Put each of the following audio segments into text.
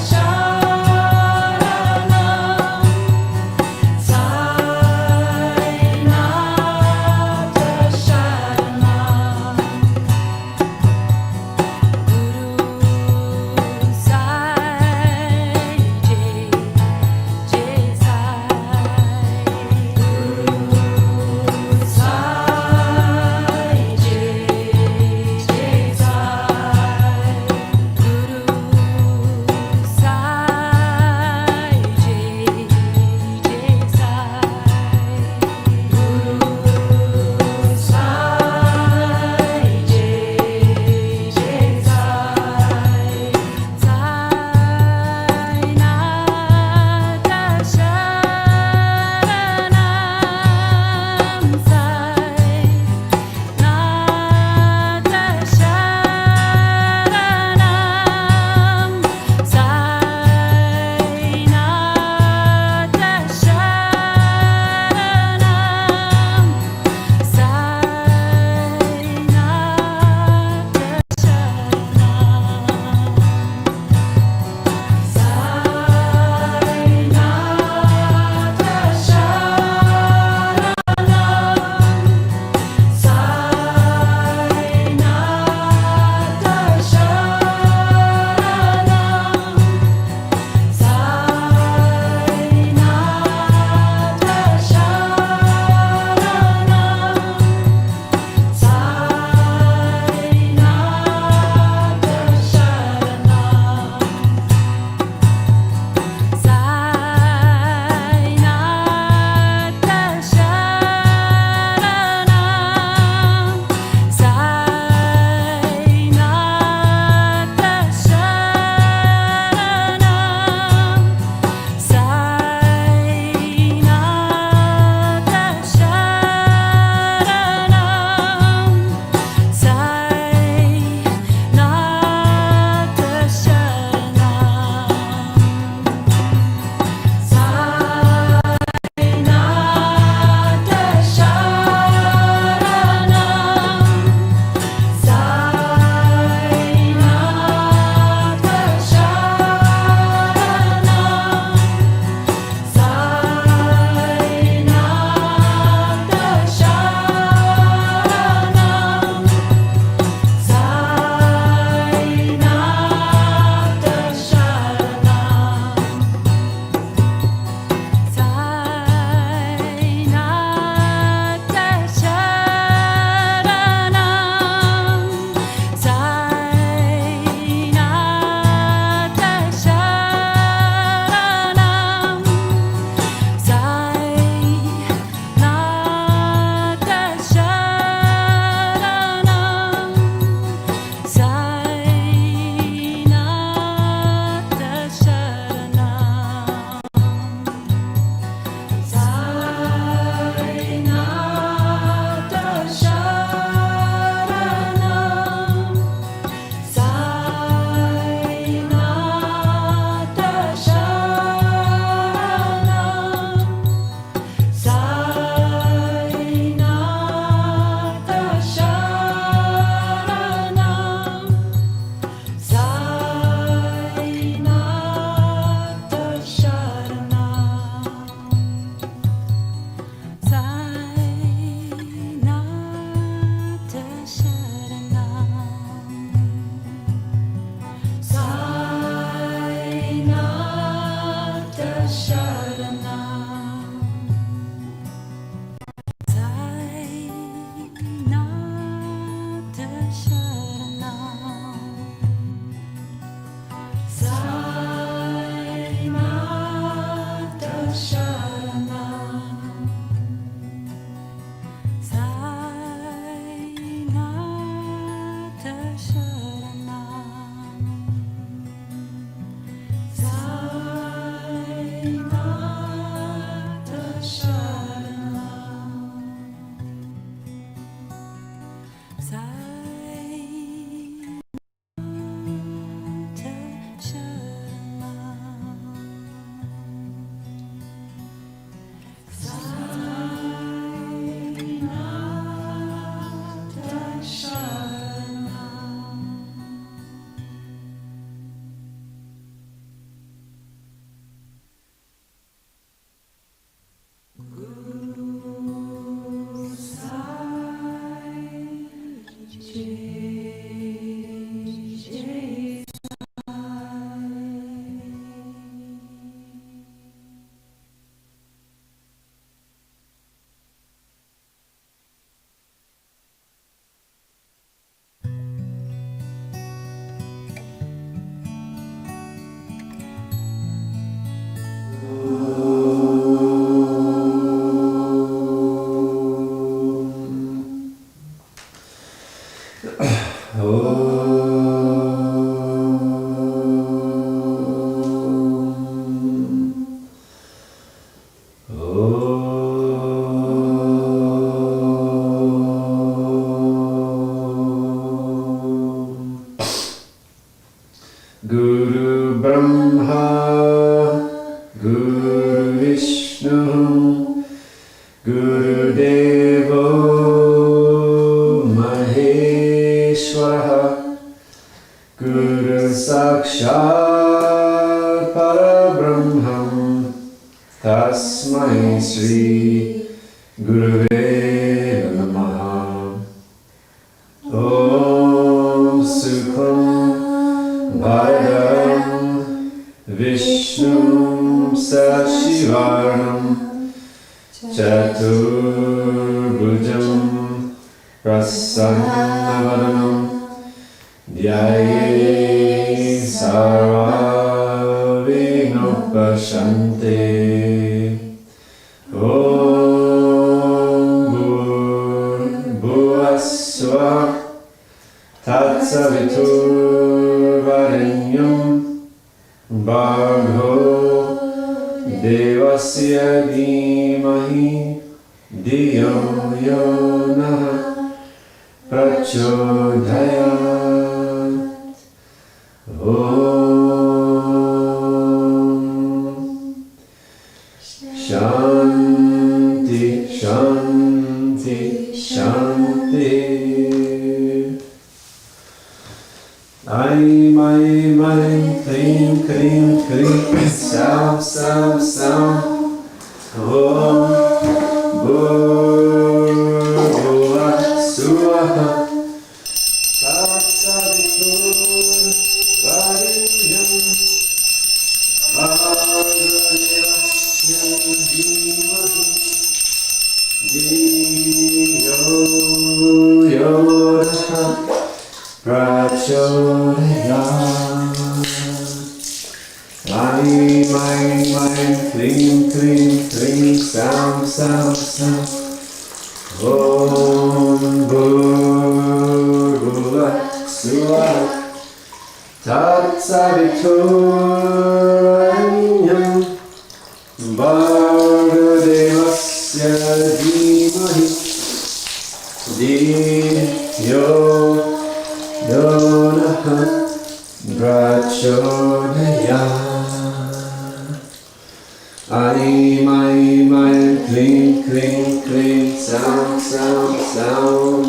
Sai Brahma Guru Vishnu Guru Devo Maheshwara Guru Sakshat Parabrahmam Tasmai Sri Gurave Namaha. Om Sukham Bhadram Vishnu Sashivarnam Chaturbhujam Prasannavanam Dhyaye Sarva Vignopashante. Om Bhuvasva Tatsaviturvarenyam Bhargo Devasya Dhimahi Dhiyo Yonaha Prachodayat. Om Shanti Shanti Shanti. Aim, aim, aim, clean, clean, clean, sound, sound, sound. Om Bhurva Swaha Tatsaviturvarenyam Bhargavasya Dhimahi Dhiyo Yonaha Prachodayat. Aim, aim, aim, clean, clean, clean, sound, sound, sound. Om Bhurva Swaha Tatsaviturvarenyam Bhargavasya Dhimahi Dhiyo Yonaha Prachodayat. Aim, aim, aim, clean, clean, clean, sound, sound, sound.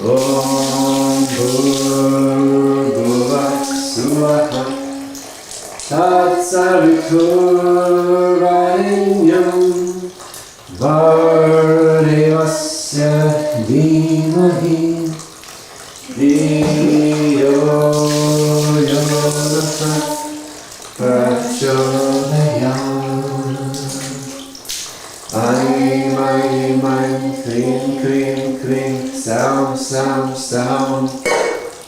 Om Bhurva Swaha Tatsaviturvarenyam Bhargavasya Dhimahi Dhiyo Yonaha Prachodayat. Aim, aim, aim, clean, clean, clean, sound, sound, sound.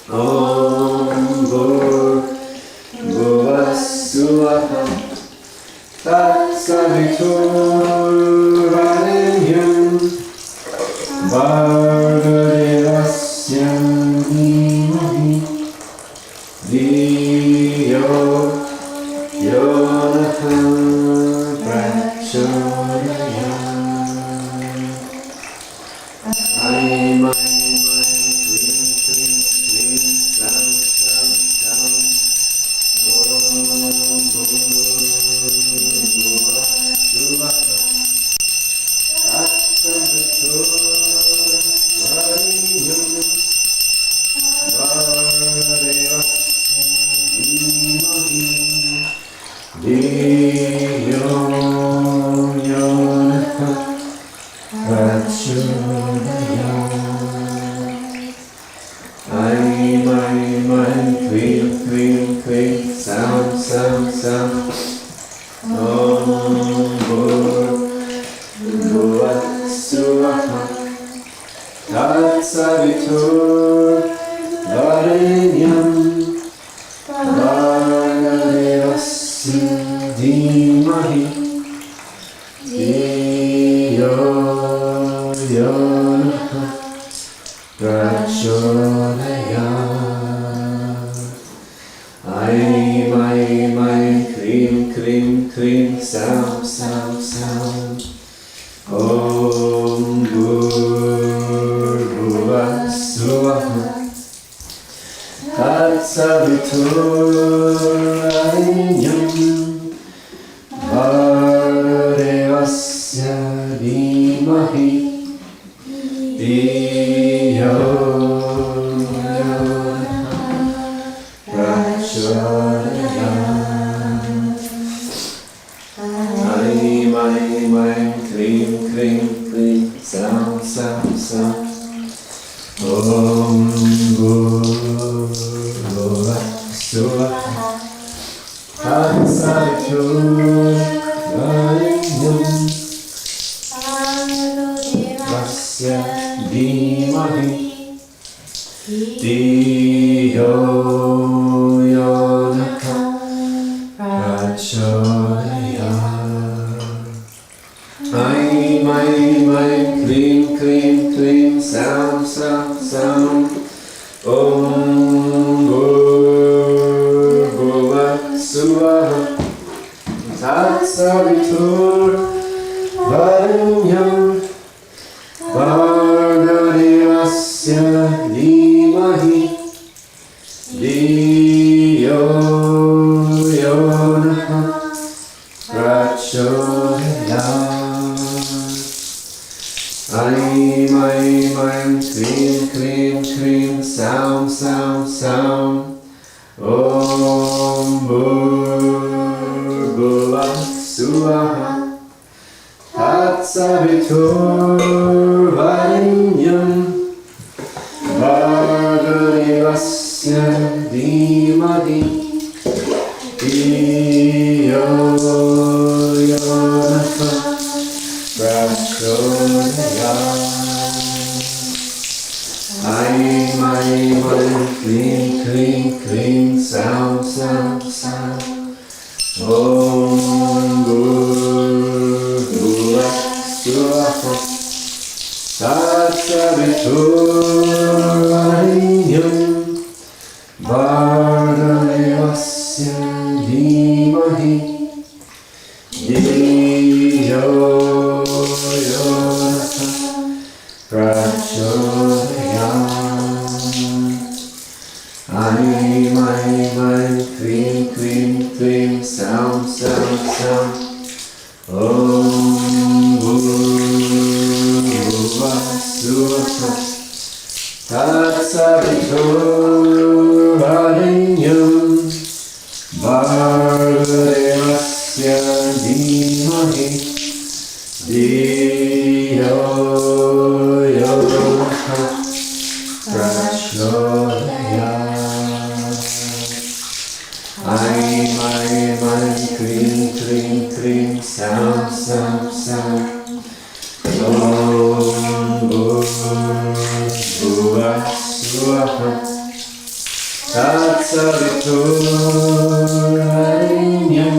Om Bhurva Swaha Tatsaviturvarenyam Bhargavasya Dhimahi Dhiyo Yonaha Prachodayat. Aim, aim, aim, clean, clean, clean, sound, sound, sound. Om Bhurva Swaha Tatsaviturvarenyam Bhargavasya Dhimahi Dhiyo Yonaha Prachodayat. Aim, aim, aim, clean, clean, clean, sound, sound, sound. Om Bhurva Swaha Tatsaviturvarenyam Bhargavasya Dhimahi Dhiyo Yonaha Prachodayat. Aim, aim, aim, clean, clean, clean, sound, sound, sound. Om Bhurva Swaha Tatsaviturvarenyam Tatsaviturvarenyam Vasya Dhimahi Dhiyo Yonaka Prachodayat. Aim, aim, aim, klim, klim, klim, sound, sound, sound. Om Bhurvubhuva Swaha Tatsaviturvarenyam Bhargadevasya Dhimahi Dhiyo Yonaka Prachodayat. Aim, aim, aim, klim, klim, klim, sound, sound, sound. Om Bhurvubhuva Swaha Tatsaviturvarenyam Bhargadevasya Dhimahi Dhiyo Yonaka Prachodayat. Aim, aim, aim, klim, klim, klim, sound, sound, sound. Om Bhurvubhuva Swaha Tatsaviturvarenyam Bhargadevasya Dhimahi Dhiyo Yonaka Prachodayat. Aim, aim, aim, klim, klim, klim, sound, sound, sound. Om Bhurvubhuva Swaha Tatsaviturvarenyam Bhargadevasya Dhimahi Dhiyo Yonaka Prachodayat. Aim, aim, aim, klim, klim, klim, sound, sound, sound. Om Bhurvubhuva Swaha Tatsaviturvarenyam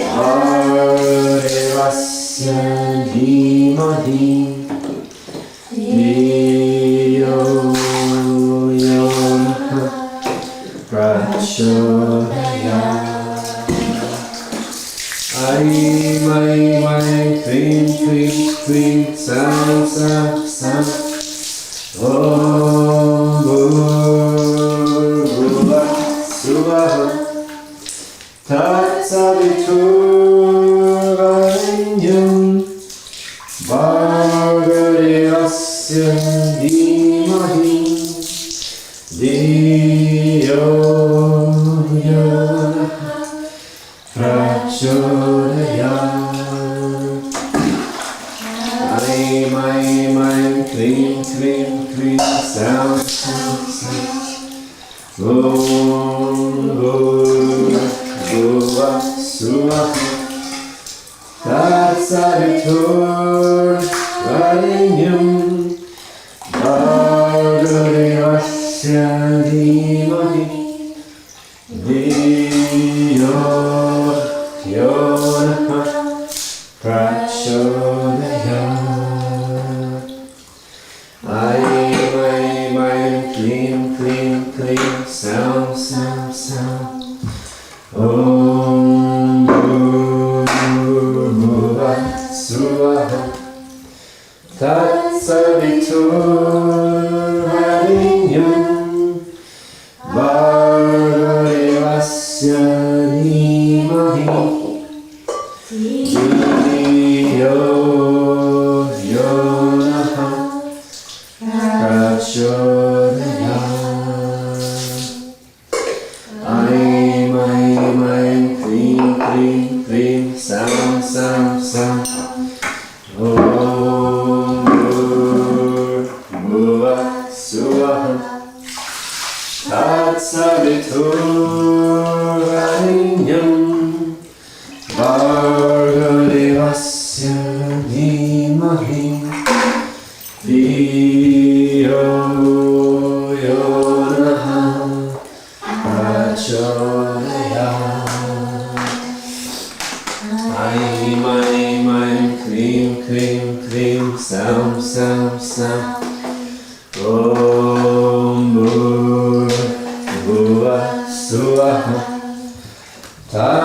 Bhargadevasya Dhimahi Dhiyo Yonaka Prachodayat. Aim, aim, aim, klim, klim, klim, sound, sound, sound. Om Bhurvubhuva Swaha Tatsaviturvarenyam Bhargadevasya Dhimahi Dhiyo Yonaka Prachodayat. Aim, aim, aim, klim, klim, klim, sound, sound, sound. Om Bhurvubhuva Swaha Tatsaviturvarenyam Bhargadevasya Dhimahi Dhiyo Yonaka Prachodayat. Aim, aim, aim, klim, klim, klim, sound, sound, sound. Om Bhurvubhuva Swaha Tatsaviturvarenyam Bhargadevasya Dhimahi Dhiyo Yonaka Prachodayat. Aim, aim, aim, klim, klim, klim, sound, sound, sound. Om Bhurvubhuva Swaha Tatsaviturvarenyam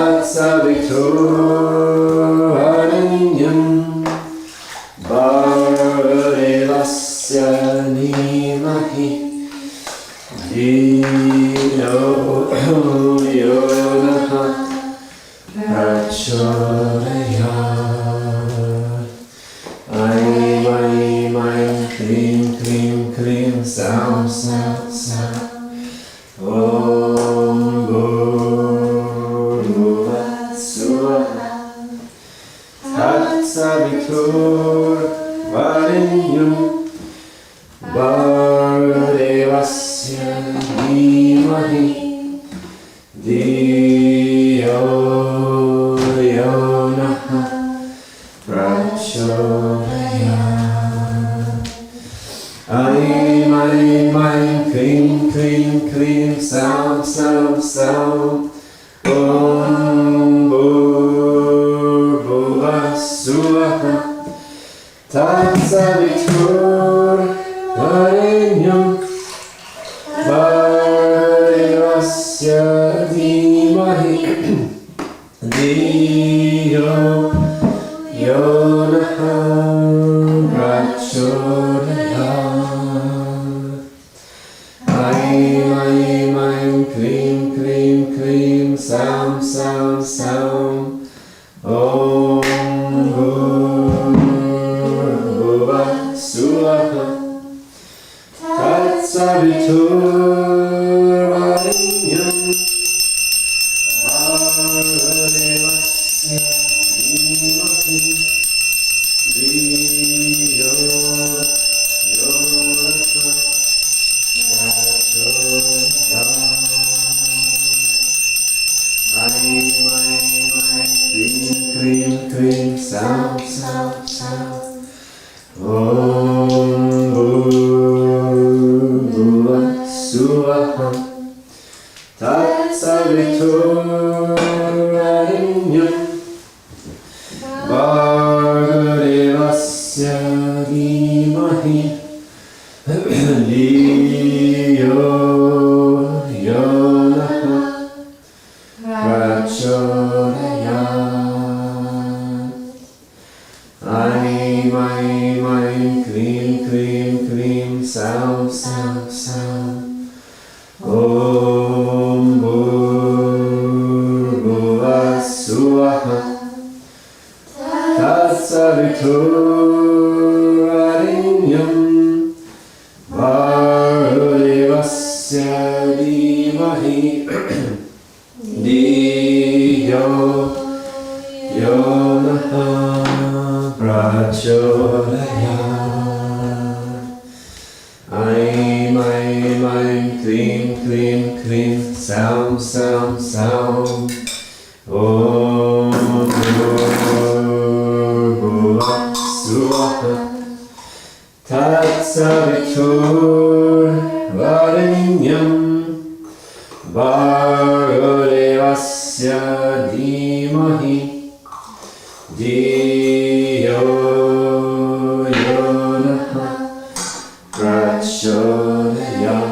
Tatsaviturvarenyam Bhargavasya Dhimahi Dhiyo Yonaha Prachodayat. Aim, aim, aim, klim, klim, klim, sound, sound, sound. Om Bhurvasvaha Tatsaviturvarenyam Bhargavasya Dhimahi Dhiyo Yonaha Prachodayat. Aim, aim, aim, klim, klim, klim, sound, sound, sound. Om Bhurvasvaha Tatsaviturvarenyam Bhargavasya Dhimahi Dhiyo Yonaha Prachodayat. Aim, aim, aim, klim, klim, klim, sound, sound, sound. Om Bhurvasvaha Tatsaviturvarenyam Bhargavasya Dhimahi Dhiyo Yonaha Aim, aim, aim, klim, klim, klim, sound, sound, sound. Om Bhurvasvaha Tatsaviturvarenyam Bhargavasya Dhimahi Dhiyo Yonaha Prachodayat. Aim, aim, aim, klim, klim, klim, sound, sound, sound. Om Bhurvasvaha Tatsaviturvarenyam Bhargavasya Dhimahi Dhiyo Yonaha Prachodayat. Aim, aim, aim, klim, klim, klim, sound, sound, sound. Om Bhurvasvaha Tatsaviturvarenyam Bhargavasya Dhimahi Dhiyo Yonaha Prachodayat.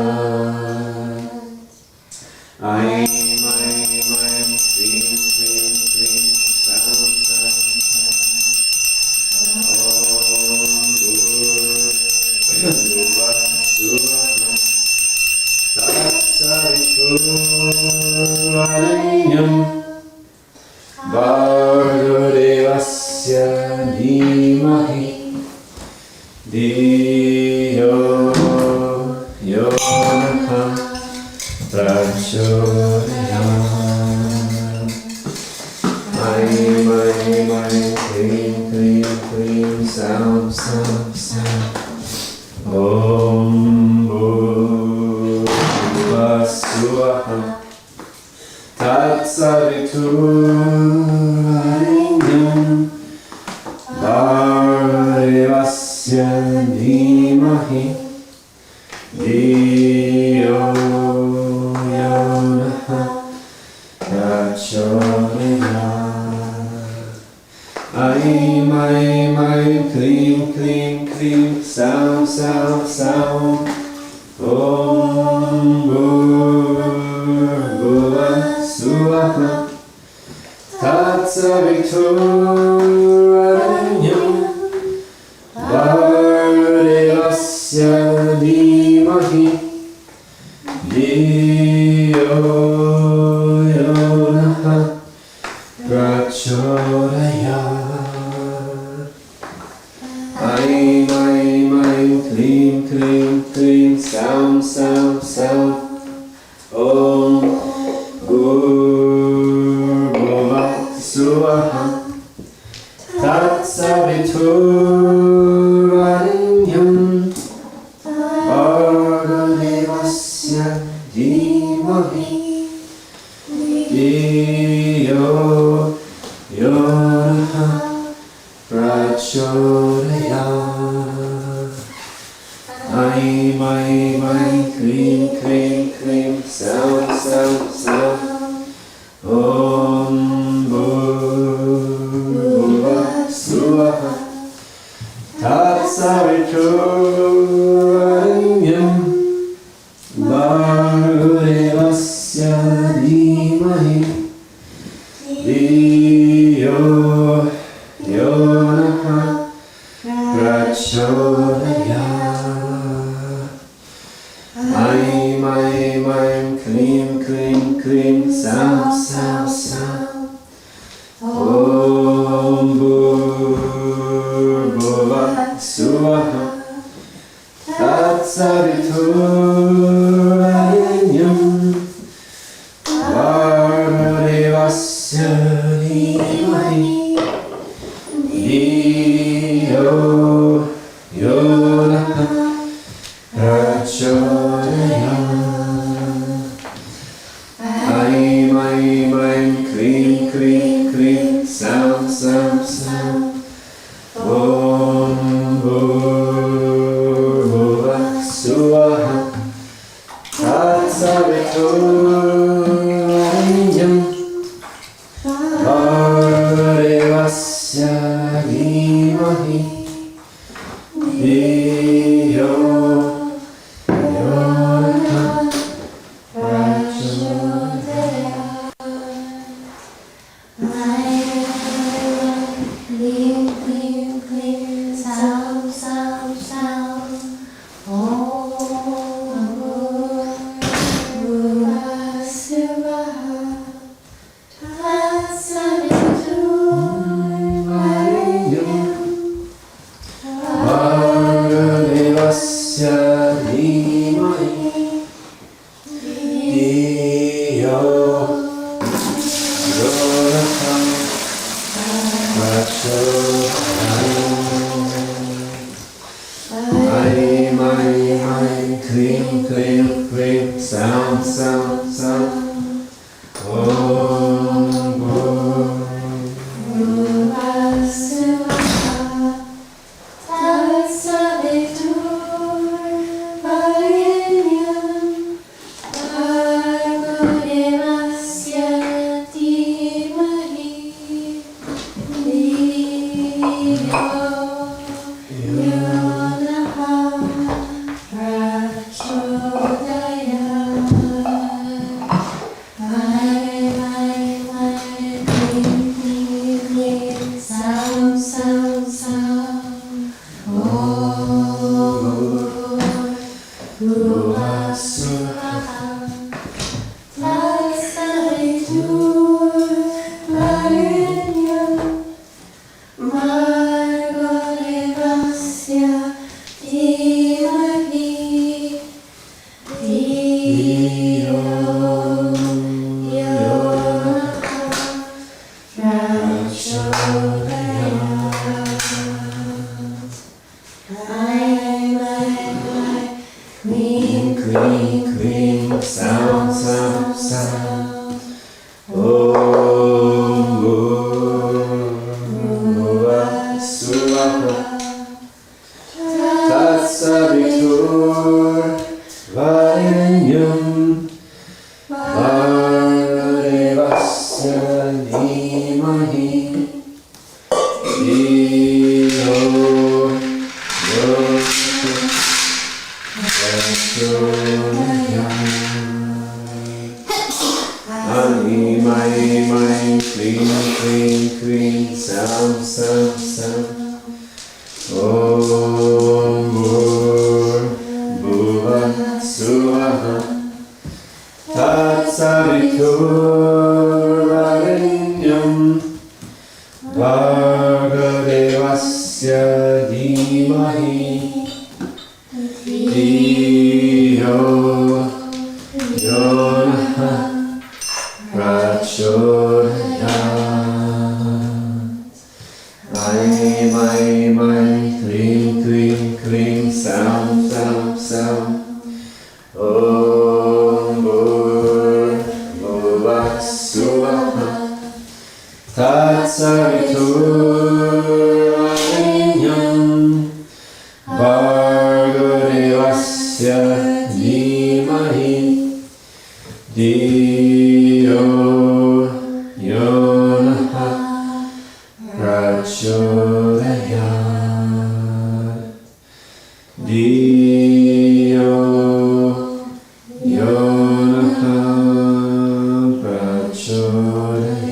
Aim, aim, aim, klim, klim, klim, sound, sound, sound. Om Bhurvasvaha Tatsaviturvarenyam Bhargavasya Dhimahi Dhiyo Yonaha Prachodayat. Aim, aim, aim, klim, klim, klim, sound, sound, sound. Om Bhurvasvaha Tatsaviturvarenyam Bhargavasya Dhimahi Dhiyo Yonaha Prachodayat. Aim, aim, aim, klim, klim, klim, sound, sound, sound. Om Bhurvasvaha Tatsaviturvarenyam Bhargavasya Dhimahi Dhiyo Yonaha Prachodayat. Aim, aim, aim, clean, clean, clean, sound, sound, sound. Om Gurubhava Swaha Tatsaviturvarenyam Bhargavasya Dhimahi Dhiyo Yonaha Prachodayat. Aim, aim, aim, clean, clean, clean, sound, sound, sound. Om Bhurvuvah Swaha Tatsaviturvarenyam Bhargavasya Dhimahi Dhiyo Yonaha Prachodayat. Aim, aim, aim, clean, clean, clean, sound, sound, sound. Om Bhurvuvah Swaha Tatsaviturvarenyam Bhargavasya Dhimahi Dhiyo Yonaha Prachodayat. Aim, aim, aim, clean, clean, clean, sound, sound, sound. Om Bhurvuvah Swaha Tatsaviturvarenyam Bhargavasya Dhimahi Dhiyo Yonaha Prachodayat. Clean, clean, clean, sound, sound, sound. Om Bhurvuvah Swaha Tatsaviturvarenyam Bhargavasya Dhimahi Dhiyo Yonaha Prachodayat. Aim, aim, aim, clean, clean, clean, sound, sound, sound. Om Bhurvuvah Swaha Tatsaviturvarenyam Bhargavasya Dhimahi Dhiyo Yonaha Prachodayat. Aim, aim, aim, clean, clean, clean, sound, sound, sound. Om Bhurvuvah Swaha Tatsaviturvarenyam Bhargavasya Dhimahi Dhiyo Yonaha Prachodayat. Aim, aim, aim, clean, clean, clean, sound, sound, sound. Om Bhurvuvah Swaha Tatsaviturvarenyam Bhargavasya Dhimahi Dhiyo Yonaha Prachodayat. Aim, aim, aim, clean, Krim, Krim, Sam, Sam, Sam. Om Bhur Bhuva Swaha Tatsavituvarenyam Bhargadevasya Dhimahi Dhiyo Yonaha Prachodayat. My, Krim, Krim, Krim, Sam, Sam, Sam. Om Bhur Bhuva Swaha Tatsavituvarenyam Bhargadevasya Dhimahi Dhiyo Yonaha Prachodayat. Dhiyo Yonaha Prachodayat.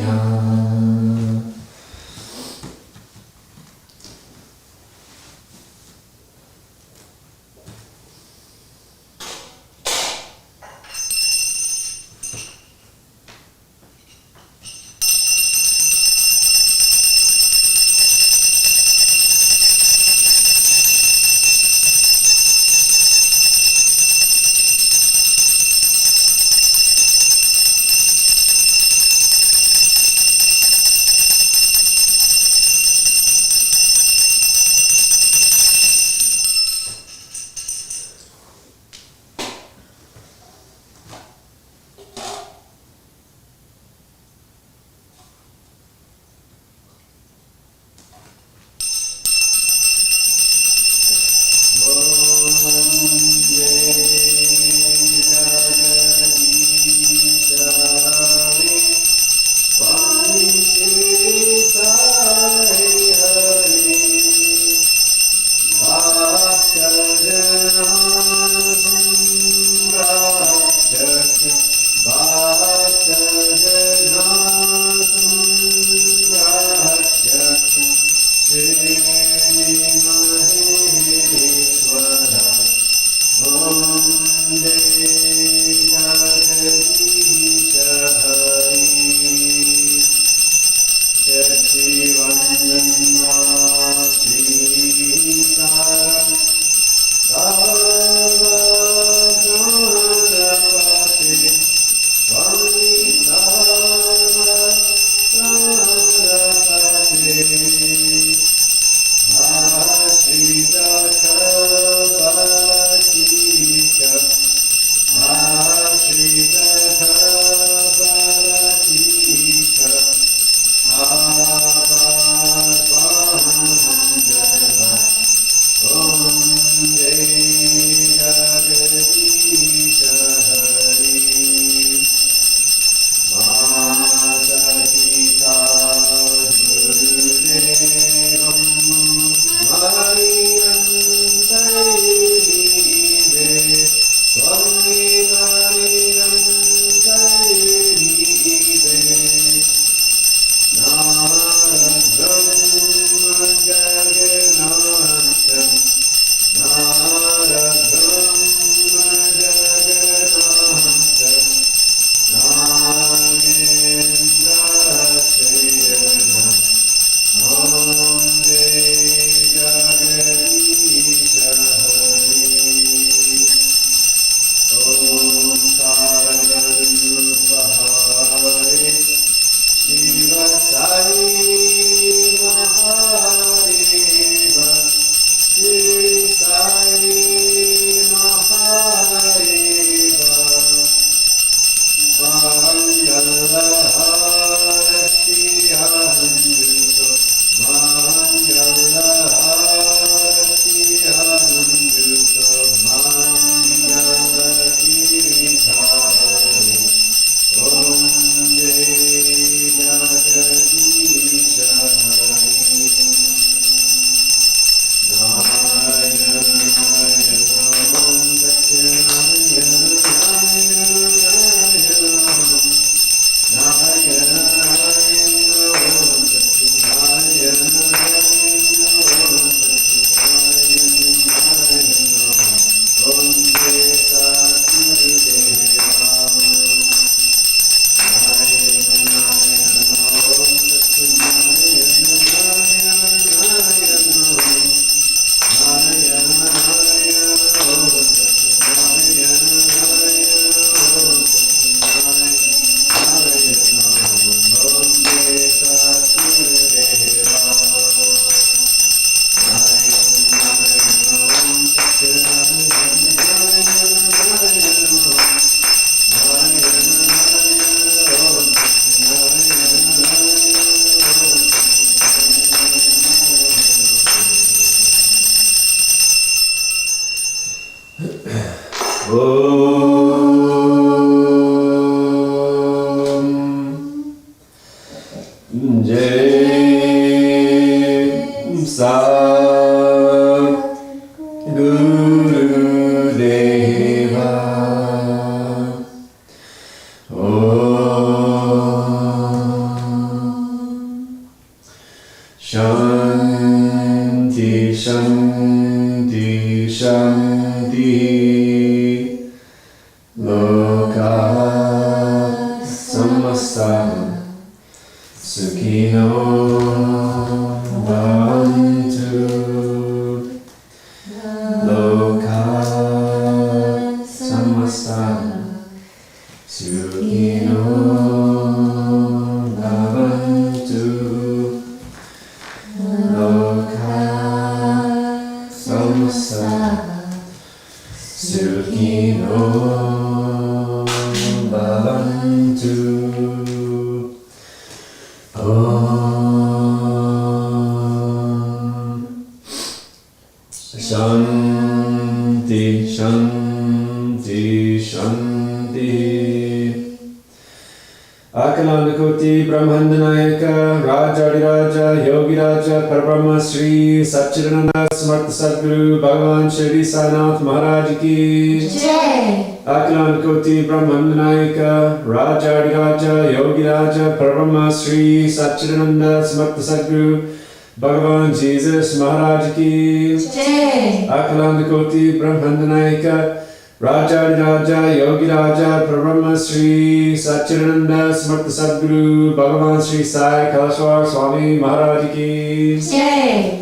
Sri Satcharitra Sadguru Bhagavan Shirdi Sai Maharaj Ki Jai. Akilan Koti Brahmandanayaka Raja Raja Yogi Raja Parama Sri Satchidananda Smarta Sadguru Bhagavan Jesus Maharaj Ki Jai. Akilan Koti Brahmandanayaka Raja Raja Yogi Raja Parama Sri Satchidananda Smarta Sadguru Bhagavan Sri Sai Kalashwar Swami Maharaj Ki Jai.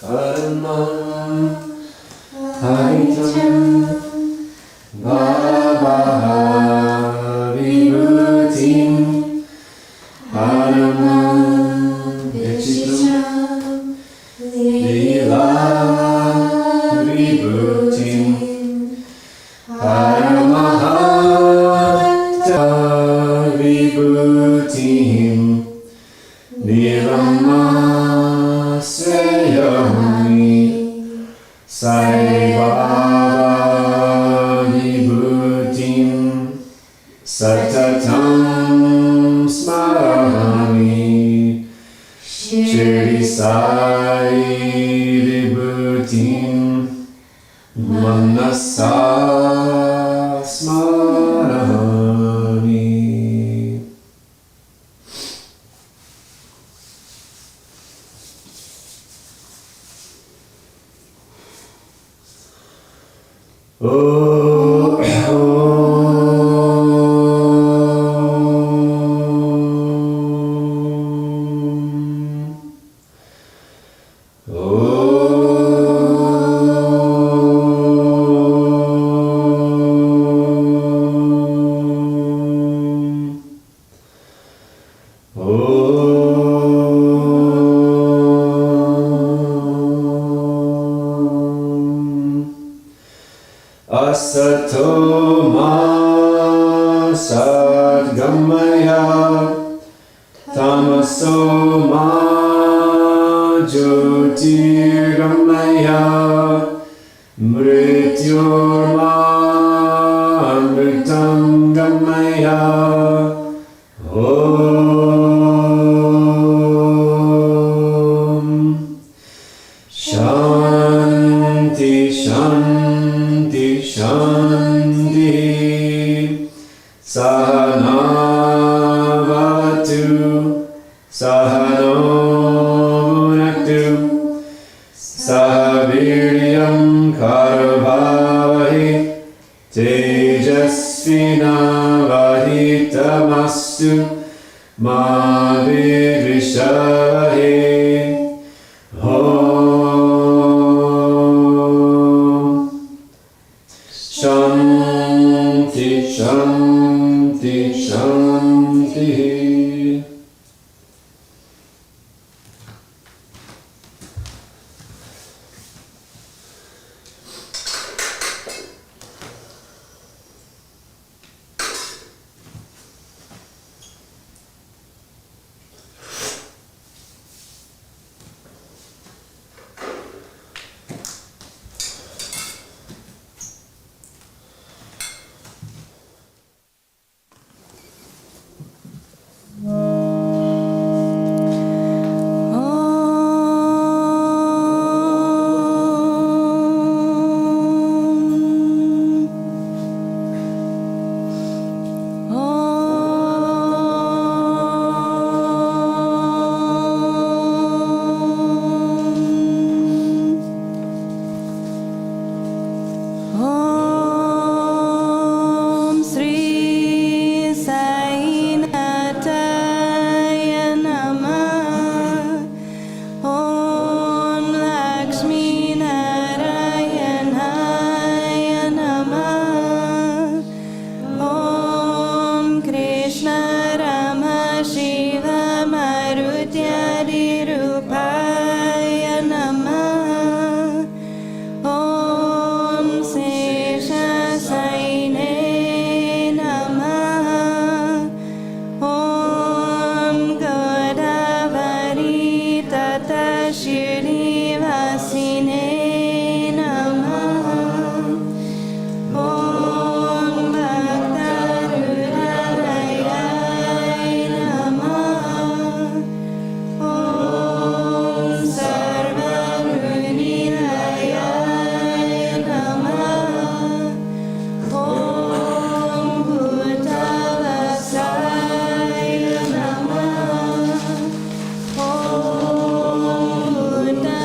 Paramam Haritam Baba Vibhutim Paramam Vichitram Lila Vibhutim Paramahata Vibhutim Niramasrayami Sai Baba Vibhutim Satatam Smarami Shirdi Sai Vibhutim Manasa Smarami. Oh, Asato ma sadgamaya Tamaso ma jyotirgamaya Mrityor ma amritam gamaya Om Shanti Shanti Shanti Sahana Vavatu Sahano Bhunaktu Sahaviryam Karavavahi Tejasvinavaditamastu Ma Vidvishahe Om Shanti Shanti Shirdi Vasine Namaha. Om Bhaktarudayai Namaha. Om Sarvanidayai Namaha. Om Bhutavasaya Namaha. Om Bhuta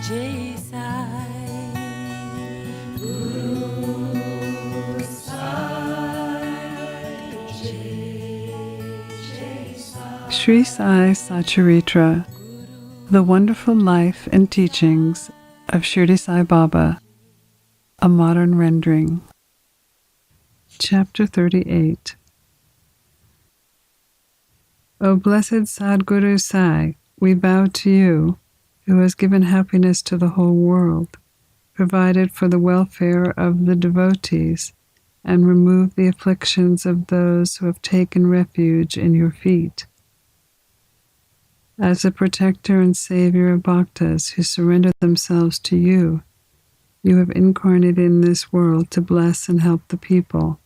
Jai Sai. Guru Sai. Jai Sai. Sri Sai Satcharitra, The Wonderful Life and Teachings of Shirdi Sai Baba, a modern rendering. Chapter 38. O blessed Sadguru Sai, we bow to you, who has given happiness to the whole world, provided for the welfare of the devotees, and removed the afflictions of those who have taken refuge in your feet. As the protector and savior of bhaktas who surrender themselves to you, you have incarnated in this world to bless and help the people.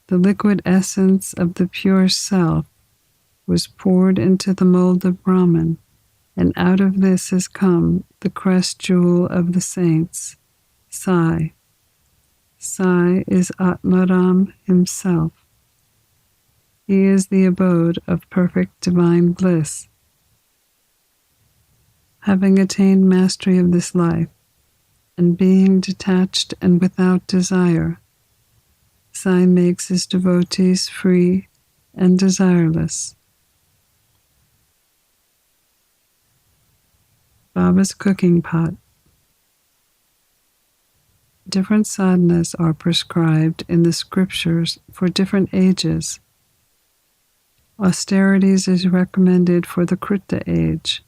The liquid essence of the pure self was poured into the mold of Brahman, and out of this has come the crest jewel of the saints, Sai. Sai is Atmaram himself. He is the abode of perfect divine bliss. Having attained mastery of this life, and being detached and without desire, Sai makes his devotees free and desireless. Baba's cooking pot. Different sadhanas are prescribed in the scriptures for different ages. Austerities is recommended for the Krita age,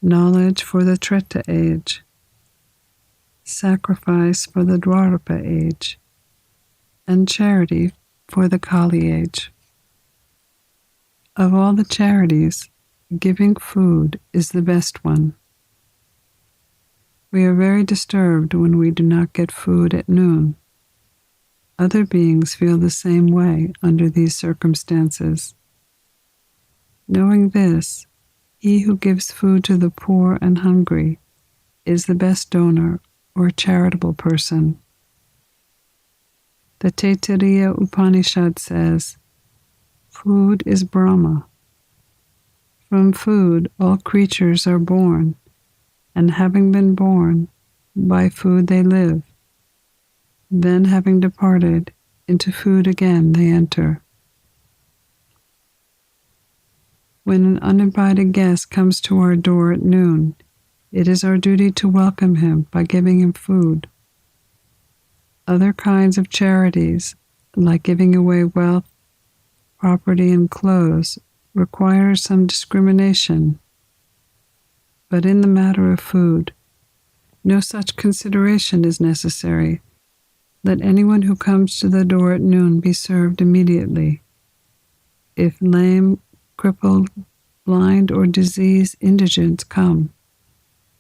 knowledge for the Treta age, sacrifice for the Dwarapa age, and charity for the Kali age. Of all the charities, giving food is the best one. We are very disturbed when we do not get food at noon. Other beings feel the same way under these circumstances. Knowing this, he who gives food to the poor and hungry is the best donor or charitable person. The Taittiriya Upanishad says, "Food is Brahma. From food all creatures are born, and having been born, by food they live. Then having departed, into food again they enter." When an uninvited guest comes to our door at noon, it is our duty to welcome him by giving him food. Other kinds of charities, like giving away wealth, property, and clothes, require some discrimination. But in the matter of food, no such consideration is necessary. Let anyone who comes to the door at noon be served immediately. If lame, crippled, blind, or diseased indigents come,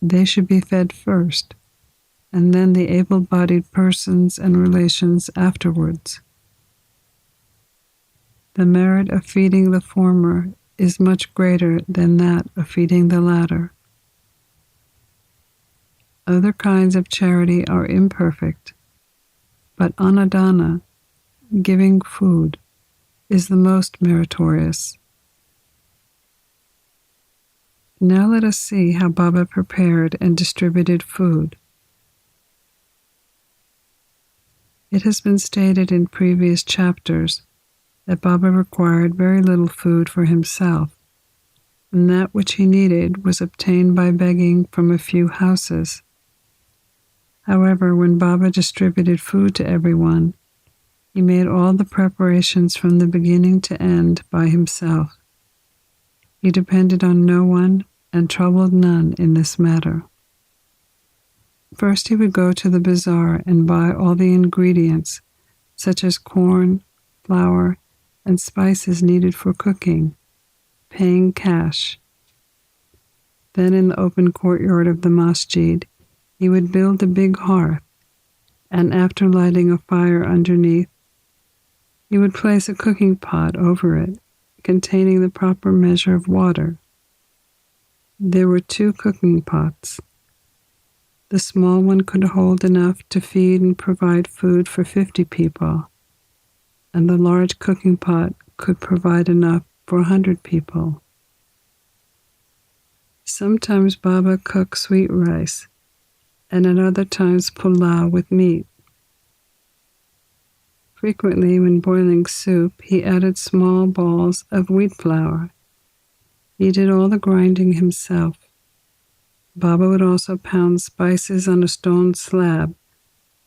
they should be fed first, and then the able-bodied persons and relations afterwards. The merit of feeding the former is much greater than that of feeding the latter. Other kinds of charity are imperfect, but anadana, giving food, is the most meritorious. Now let us see how Baba prepared and distributed food. It has been stated in previous chapters that Baba required very little food for himself, and that which he needed was obtained by begging from a few houses. However, when Baba distributed food to everyone, he made all the preparations from the beginning to end by himself. He depended on no one and troubled none in this matter. First, he would go to the bazaar and buy all the ingredients, such as corn, flour, and spices needed for cooking, paying cash. Then in the open courtyard of the masjid, he would build a big hearth, and after lighting a fire underneath, he would place a cooking pot over it, containing the proper measure of water. There were 2 cooking pots. The small one could hold enough to feed and provide food for 50 people, and the large cooking pot could provide enough for 100 people. Sometimes Baba cooked sweet rice, and at other times pulao with meat. Frequently, when boiling soup, he added small balls of wheat flour. He did all the grinding himself. Baba would also pound spices on a stone slab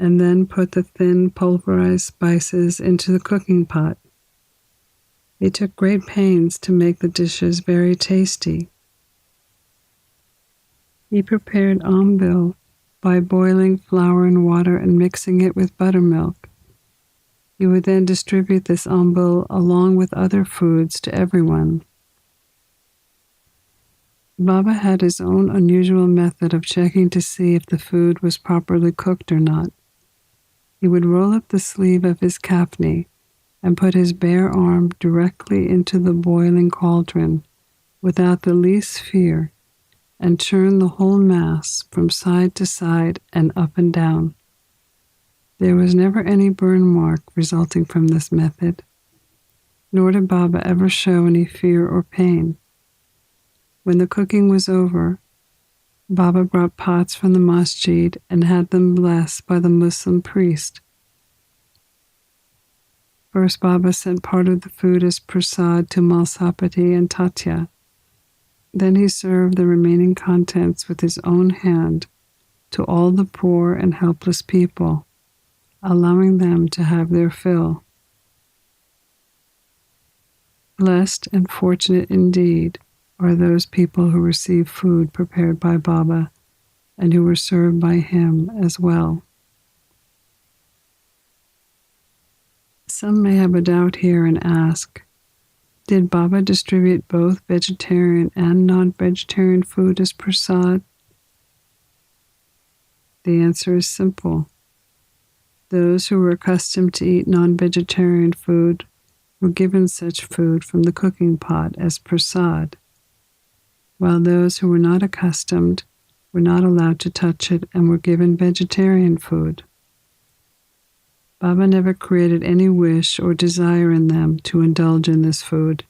and then put the thin pulverized spices into the cooking pot. He took great pains to make the dishes very tasty. He prepared ambil by boiling flour in water and mixing it with buttermilk. He would then distribute this ambil along with other foods to everyone. Baba had his own unusual method of checking to see if the food was properly cooked or not. He would roll up the sleeve of his kafni and put his bare arm directly into the boiling cauldron without the least fear and churn the whole mass from side to side and up and down. There was never any burn mark resulting from this method, nor did Baba ever show any fear or pain. When the cooking was over, Baba brought pots from the masjid and had them blessed by the Muslim priest. First, Baba sent part of the food as prasad to Malsapati and Tatya. Then he served the remaining contents with his own hand to all the poor and helpless people, allowing them to have their fill. Blessed and fortunate indeed are those people who receive food prepared by Baba and who were served by him as well. Some may have a doubt here and ask, did Baba distribute both vegetarian and non-vegetarian food as prasad? The answer is simple. Those who were accustomed to eat non-vegetarian food were given such food from the cooking pot as prasad, while those who were not accustomed were not allowed to touch it and were given vegetarian food. Baba never created any wish or desire in them to indulge in this food.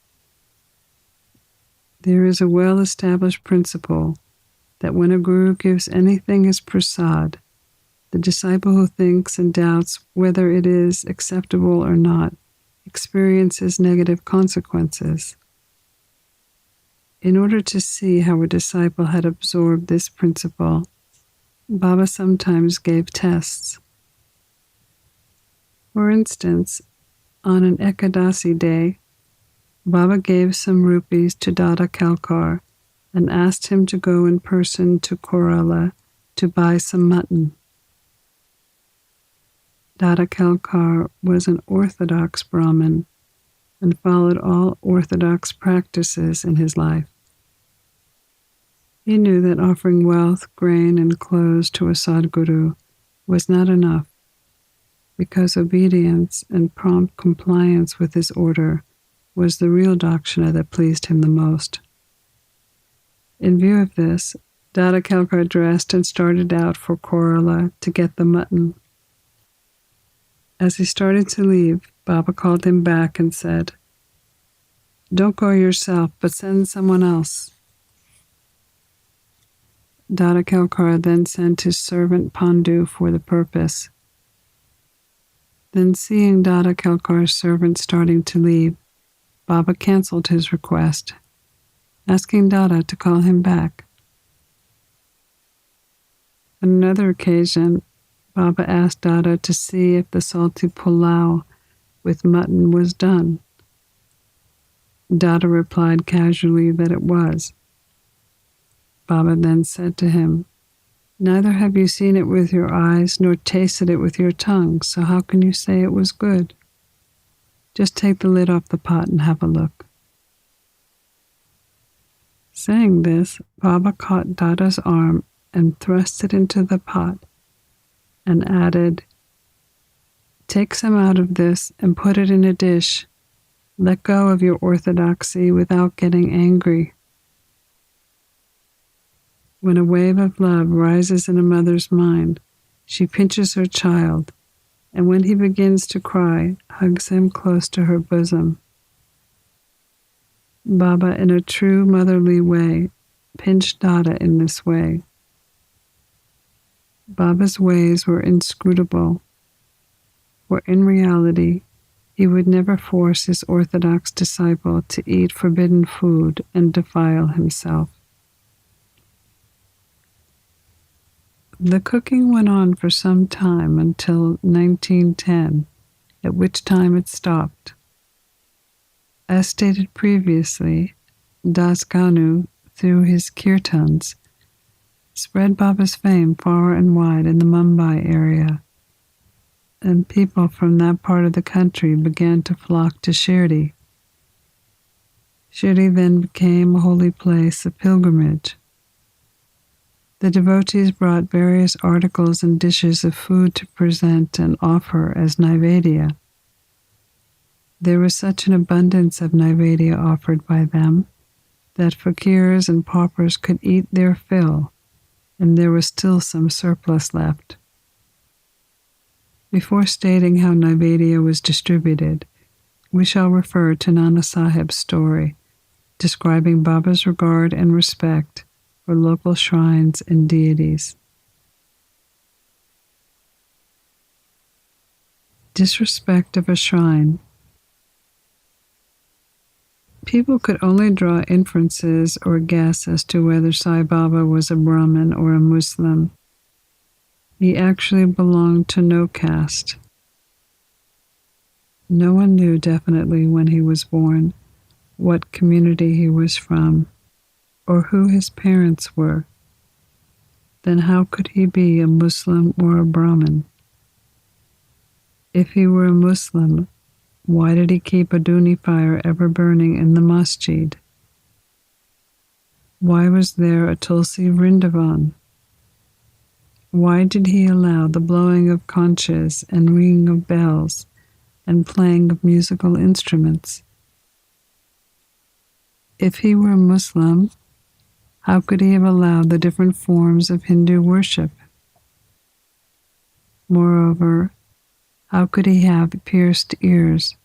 There is a well-established principle that when a guru gives anything as prasad, the disciple who thinks and doubts whether it is acceptable or not experiences negative consequences. In order to see how a disciple had absorbed this principle, Baba sometimes gave tests. For instance, on an Ekadasi day, Baba gave some rupees to Dada Kalkar and asked him to go in person to Kerala to buy some mutton. Dada Kalkar was an Orthodox Brahmin and followed all Orthodox practices in his life. He knew that offering wealth, grain, and clothes to a Sadguru was not enough, because obedience and prompt compliance with his order was the real dakshina that pleased him the most. In view of this, Dada Kalkar dressed and started out for Kerala to get the mutton. As he started to leave, Baba called him back and said, "Don't go yourself, but send someone else." Dada Kalkar then sent his servant Pandu for the purpose. Then, seeing Dada Kalkar's servant starting to leave, Baba cancelled his request, asking Dada to call him back. On another occasion, Baba asked Dada to see if the salty pulao with mutton was done. Dada replied casually that it was. Baba then said to him, "Neither have you seen it with your eyes nor tasted it with your tongue, so how can you say it was good? Just take the lid off the pot and have a look." Saying this, Baba caught Dada's arm and thrust it into the pot and added, "Take some out of this and put it in a dish. Let go of your orthodoxy without getting angry." When a wave of love rises in a mother's mind, she pinches her child, and when he begins to cry, hugs him close to her bosom. Baba, in a true motherly way, pinch datta in this way. Baba's ways were inscrutable, for in reality, he would never force his orthodox disciple to eat forbidden food and defile himself. The cooking went on for some time until 1910, at which time it stopped. As stated previously, Das Ganu, through his kirtans, spread Baba's fame far and wide in the Mumbai area, and people from that part of the country began to flock to Shirdi. Shirdi then became a holy place of pilgrimage. The devotees brought various articles and dishes of food to present and offer as Naivedya. There was such an abundance of Naivedya offered by them that fakirs and paupers could eat their fill, and there was still some surplus left. Before stating how Naivedya was distributed, we shall refer to Nana Sahib's story, describing Baba's regard and respect for local shrines and deities. Disrespect of a shrine. People could only draw inferences or guess as to whether Sai Baba was a Brahmin or a Muslim. He actually belonged to no caste. No one knew definitely when he was born, what community he was from, or who his parents were. Then how could he be a Muslim or a Brahmin? If he were a Muslim, why did he keep a Duni fire ever burning in the masjid? Why was there a Tulsi Vrindavan? Why did he allow the blowing of conches and ringing of bells and playing of musical instruments? If he were a Muslim, how could he have allowed the different forms of Hindu worship? Moreover, how could he have pierced ears,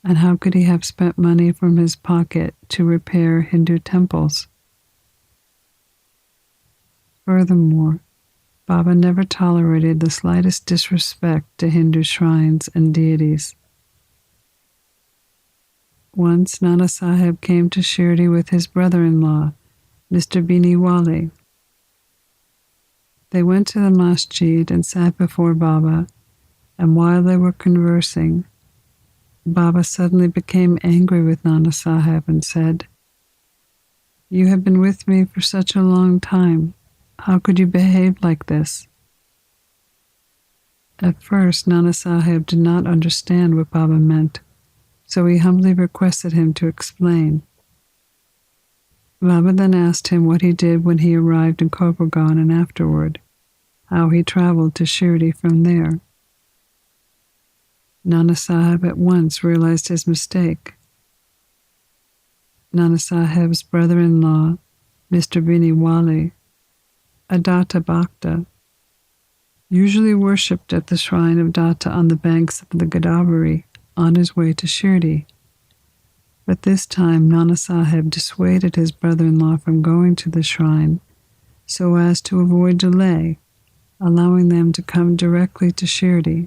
and how could he have spent money from his pocket to repair Hindu temples? Furthermore, Baba never tolerated the slightest disrespect to Hindu shrines and deities. Once Nana Sahib came to Shirdi with his brother-in-law, Mr. Bini Wali. They went to the masjid and sat before Baba, and while they were conversing, Baba suddenly became angry with Nana Sahib and said, "You have been with me for such a long time. How could you behave like this?" At first, Nana Sahib did not understand what Baba meant, so he humbly requested him to explain. Baba then asked him what he did when he arrived in Kopargaon and afterward, how he traveled to Shirdi from there. Nana Sahib at once realized his mistake. Nana Sahib's brother-in-law, Mr. Bini Wali, a Datta Bhakta, usually worshipped at the shrine of Datta on the banks of the Godavari on his way to Shirdi. But this time Nana Sahib dissuaded his brother-in-law from going to the shrine so as to avoid delay, allowing them to come directly to Shirdi.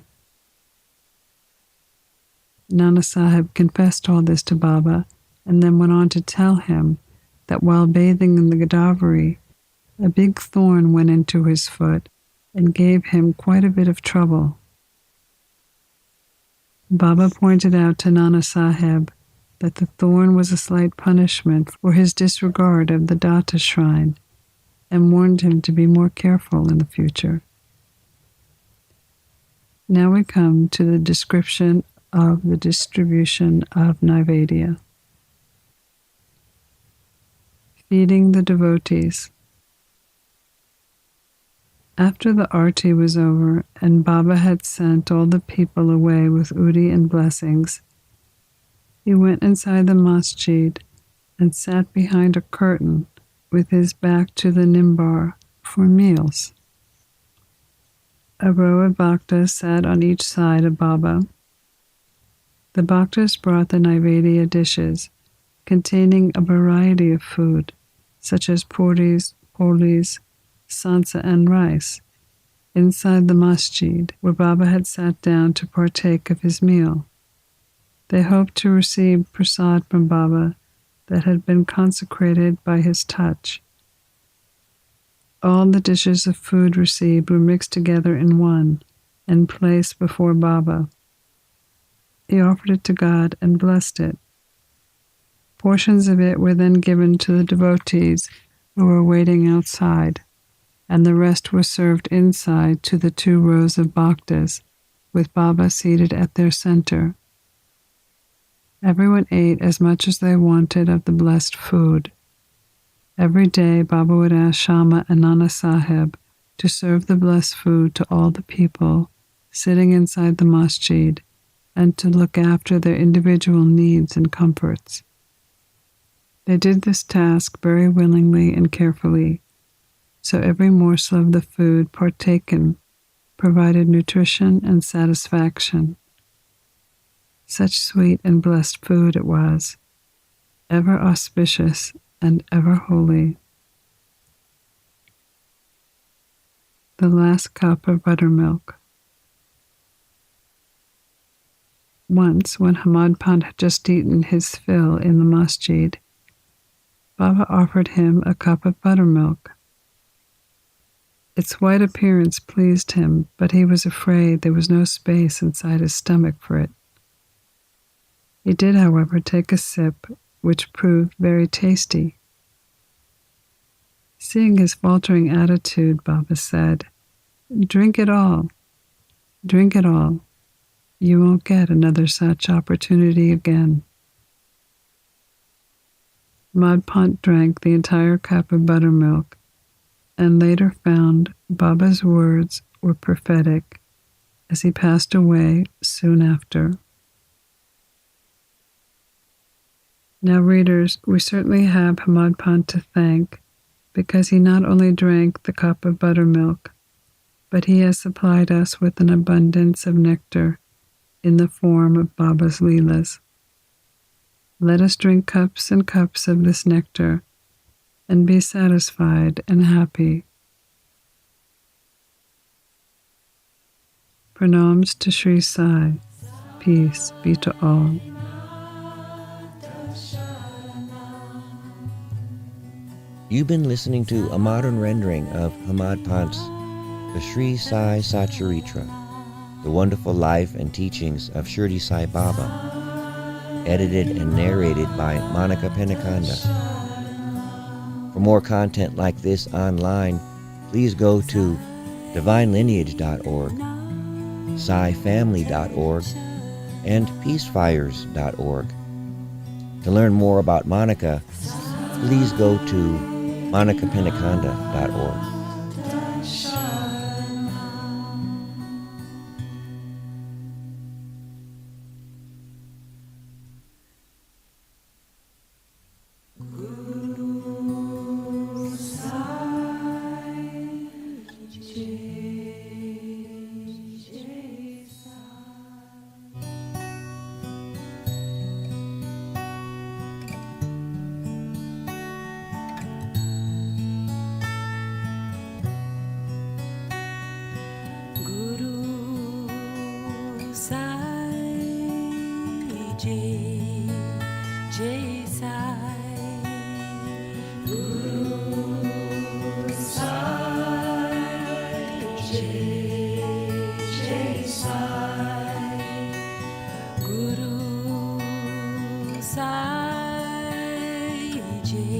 Nana Sahib confessed all this to Baba and then went on to tell him that while bathing in the Godavari, a big thorn went into his foot and gave him quite a bit of trouble. Baba pointed out to Nana Sahib that the thorn was a slight punishment for his disregard of the Datta shrine and warned him to be more careful in the future. Now we come to the description of the distribution of Naivedya. Feeding the devotees. After the Aarathi was over and Baba had sent all the people away with udi and blessings, he went inside the masjid and sat behind a curtain with his back to the nimbar for meals. A row of bhaktas sat on each side of Baba. The bhaktas brought the Naivedya dishes, containing a variety of food, such as puris, polis, sansa, and rice, inside the masjid where Baba had sat down to partake of his meal. They hoped to receive prasad from Baba that had been consecrated by his touch. All the dishes of food received were mixed together in one and placed before Baba. He offered it to God and blessed it. Portions of it were then given to the devotees who were waiting outside, and the rest was served inside to the 2 rows of bhaktas, with Baba seated at their center. Everyone ate as much as they wanted of the blessed food. Every day, Baba would ask Shama and Nana Sahib to serve the blessed food to all the people sitting inside the masjid and to look after their individual needs and comforts. They did this task very willingly and carefully, so every morsel of the food partaken provided nutrition and satisfaction. Such sweet and blessed food it was, ever auspicious and ever holy. The Last Cup of Buttermilk. Once, when Hamad Pant had just eaten his fill in the masjid, Baba offered him a cup of buttermilk. Its white appearance pleased him, but he was afraid there was no space inside his stomach for it. He did, however, take a sip, which proved very tasty. Seeing his faltering attitude, Baba said, "Drink it all. Drink it all. You won't get another such opportunity again." Madhpant drank the entire cup of buttermilk and later found Baba's words were prophetic as he passed away soon after. Now, readers, we certainly have Hamadpant to thank because he not only drank the cup of buttermilk, but he has supplied us with an abundance of nectar in the form of Baba's Leelas. Let us drink cups and cups of this nectar and be satisfied and happy. Pranams to Sri Sai. Peace be to all. You've been listening to a modern rendering of Hamad Pant's The Sri Sai Satcharitra, The Wonderful Life and Teachings of Shirdi Sai Baba, edited and narrated by Monica Penacanda. For more content like this online, please go to divinelineage.org, SaiFamily.org, and peacefires.org. To learn more about Monica, please go to monicapenacanda.org. Jai Sai Guru Sai Jai Sai Guru Sai Jai